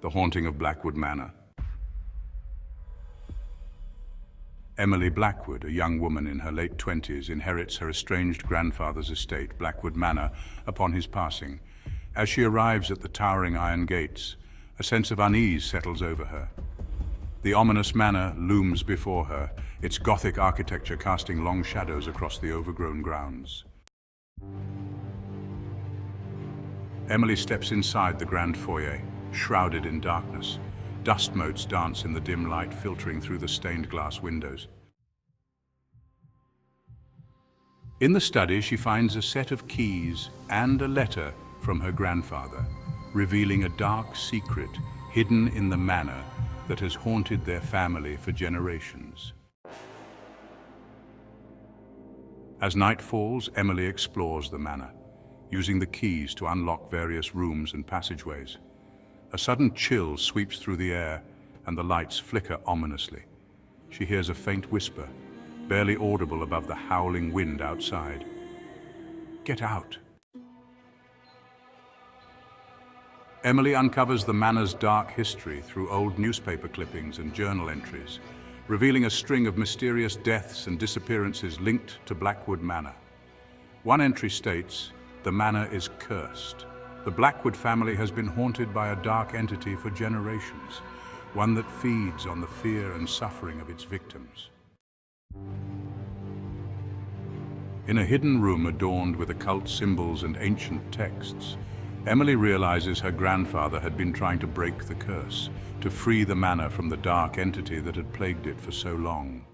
The Haunting of Blackwood Manor. Emily Blackwood, a young woman in her late 20s, inherits her estranged grandfather's estate, Blackwood Manor, upon his passing. As she arrives at the towering iron gates, a sense of unease settles over her. The ominous manor looms before her, its Gothic architecture casting long shadows across the overgrown grounds. Emily steps inside the grand foyer, shrouded in darkness. Dust motes dance in the dim light filtering through the stained glass windows. In the study, she finds a set of keys and a letter from her grandfather, revealing a dark secret hidden in the manor that has haunted their family for generations. As night falls, Emily explores the manor, using the keys to unlock various rooms and passageways. A sudden chill sweeps through the air, and the lights flicker ominously. She hears a faint whisper, barely audible above the howling wind outside. "Get out!" Emily uncovers the manor's dark history through old newspaper clippings and journal entries, revealing a string of mysterious deaths and disappearances linked to Blackwood Manor. One entry states, "The manor is cursed." The Blackwood family has been haunted by a dark entity for generations, one that feeds on the fear and suffering of its victims. In a hidden room adorned with occult symbols and ancient texts, Emily realizes her grandfather had been trying to break the curse, to free the manor from the dark entity that had plagued it for so long.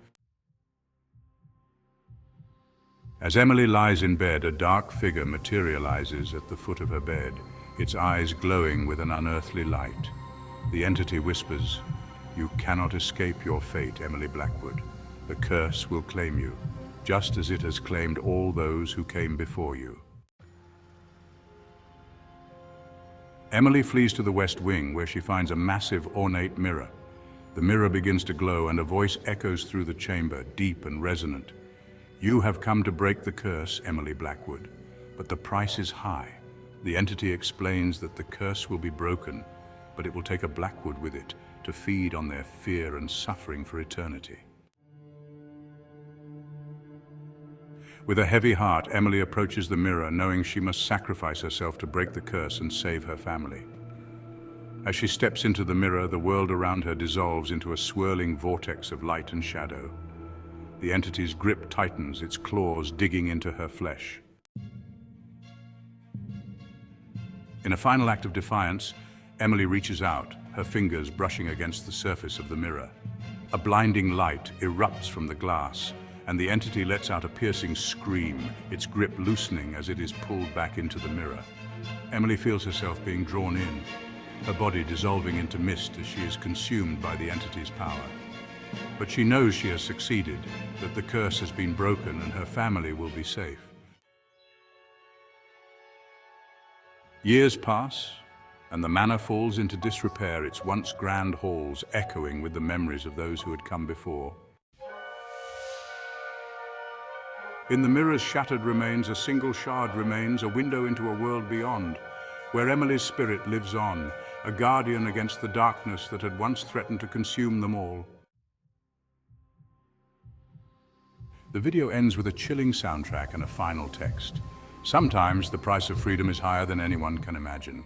As Emily lies in bed, a dark figure materializes at the foot of her bed, its eyes glowing with an unearthly light. The entity whispers, "You cannot escape your fate, Emily Blackwood. The curse will claim you, just as it has claimed all those who came before you." Emily flees to the West Wing, where she finds a massive, ornate mirror. The mirror begins to glow, and a voice echoes through the chamber, deep and resonant. "You have come to break the curse, Emily Blackwood, but the price is high." The entity explains that the curse will be broken, but it will take a Blackwood with it to feed on their fear and suffering for eternity. With a heavy heart, Emily approaches the mirror, knowing she must sacrifice herself to break the curse and save her family. As she steps into the mirror, the world around her dissolves into a swirling vortex of light and shadow. The entity's grip tightens, its claws digging into her flesh. In a final act of defiance, Emily reaches out, her fingers brushing against the surface of the mirror. A blinding light erupts from the glass, and the entity lets out a piercing scream, its grip loosening as it is pulled back into the mirror. Emily feels herself being drawn in, her body dissolving into mist as she is consumed by the entity's power. But she knows she has succeeded, that the curse has been broken and her family will be safe. Years pass, and the manor falls into disrepair, its once grand halls echoing with the memories of those who had come before. In the mirror's shattered remains, a single shard remains, a window into a world beyond, where Emily's spirit lives on, a guardian against the darkness that had once threatened to consume them all. The video ends with a chilling soundtrack and a final text. "Sometimes the price of freedom is higher than anyone can imagine."